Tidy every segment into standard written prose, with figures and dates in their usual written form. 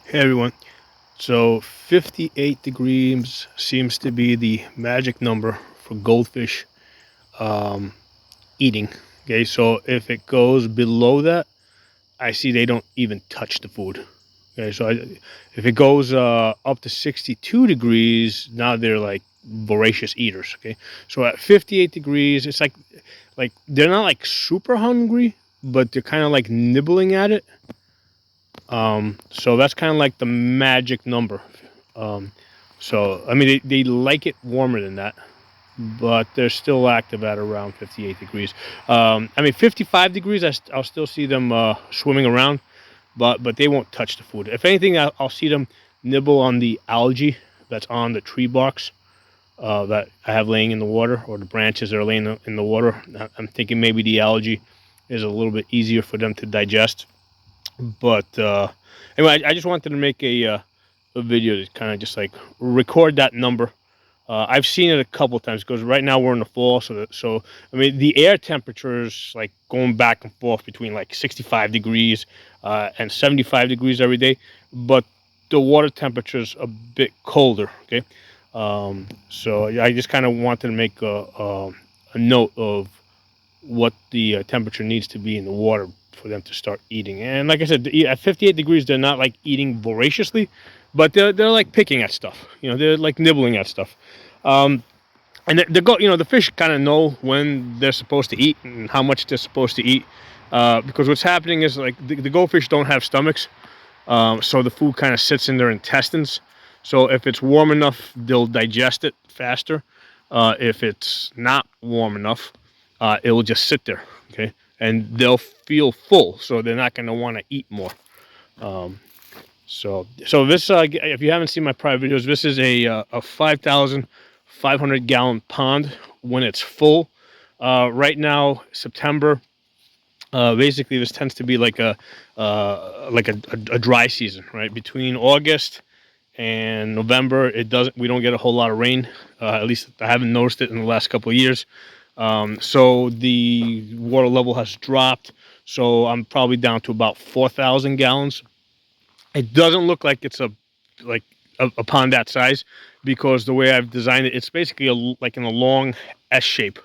Hey everyone. So 58 degrees seems to be the magic number for goldfish um, eating. Okay, so if it goes below that, I see they don't even touch the food. Okay, so if it goes up to 62 degrees, now they're like voracious eaters. Okay, so at 58 degrees, it's like they're not like super hungry, but they're kind of like nibbling at it. So that's kind of like the magic number. Um, so I mean, they like it warmer than that, but they're still active at around 58 degrees. I mean, 55 degrees, I'll still see them swimming around, but they won't touch the food. If anything, I'll see them nibble on the algae that's on the tree barks that I have laying in the water, or the branches that are laying in the water. I'm thinking maybe the algae is a little bit easier for them to digest. But anyway, I just wanted to make a video to kind of just like record that number. I've seen it a couple times because right now we're in the fall, so I mean the air temperature is like going back and forth between like 65 degrees and 75 degrees every day, but the water temperature is a bit colder. Okay, so I just kind of wanted to make a note of what the temperature needs to be in the water for them to start eating. And like I said, at 58 degrees, they're not like eating voraciously, but they're like picking at stuff. You know, they're like nibbling at stuff. Um, and the fish kind of know when they're supposed to eat and how much they're supposed to eat. Because what's happening is like the goldfish don't have stomachs, so the food kind of sits in their intestines. So if it's warm enough, they'll digest it faster. If it's not warm enough, it will just sit there, okay? And they'll feel full, so they're not going to want to eat more. Um, so this, if you haven't seen my prior videos, this is a 5,500 gallon pond when it's full. Right now, September. Basically, this tends to be like a dry season, right? Between August and November, we don't get a whole lot of rain. At least I haven't noticed it in the last couple of years. So the water level has dropped. So I'm probably down to about 4,000 gallons. It doesn't look like it's like a pond that size because the way I've designed it, it's basically like in a long S shape,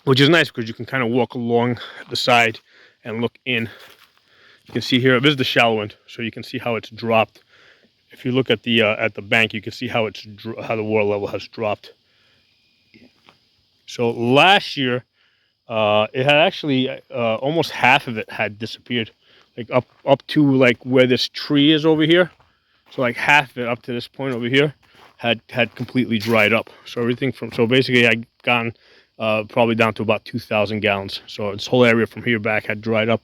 which is nice because you can kind of walk along the side and look in. You can see here, this is the shallow end, so you can see how it's dropped. If you look at the bank, you can see how how the water level has dropped. So last year, it had actually almost half of it had disappeared, like up to like where this tree is over here. So like half of it up to this point over here had completely dried up. So everything so basically I gone probably down to about 2,000 gallons. So this whole area from here back had dried up.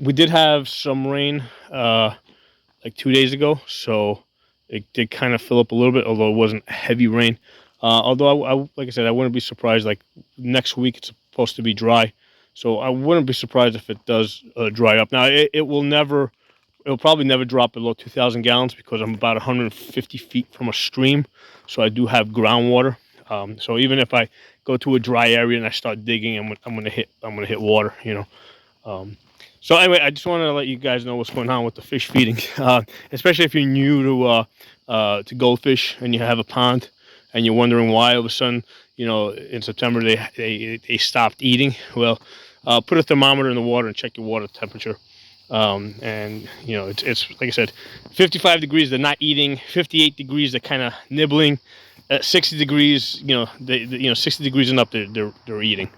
We did have some rain like 2 days ago, so it did kind of fill up a little bit, although it wasn't heavy rain. Although like I said, I wouldn't be surprised. Like next week, it's supposed to be dry, so I wouldn't be surprised if it does dry up. Now it'll probably never drop below 2,000 gallons because I'm about 150 feet from a stream, so I do have groundwater. So even if I go to a dry area and I start digging, I'm gonna hit water. You know. So anyway, I just wanted to let you guys know what's going on with the fish feeding, especially if you're new to goldfish and you have a pond and you're wondering why all of a sudden, you know, in September they stopped eating. Well, put a thermometer in the water and check your water temperature. And you know, it's like I said, 55 degrees they're not eating, 58 degrees they're kind of nibbling, at 60 degrees, you know, 60 degrees and up they're eating.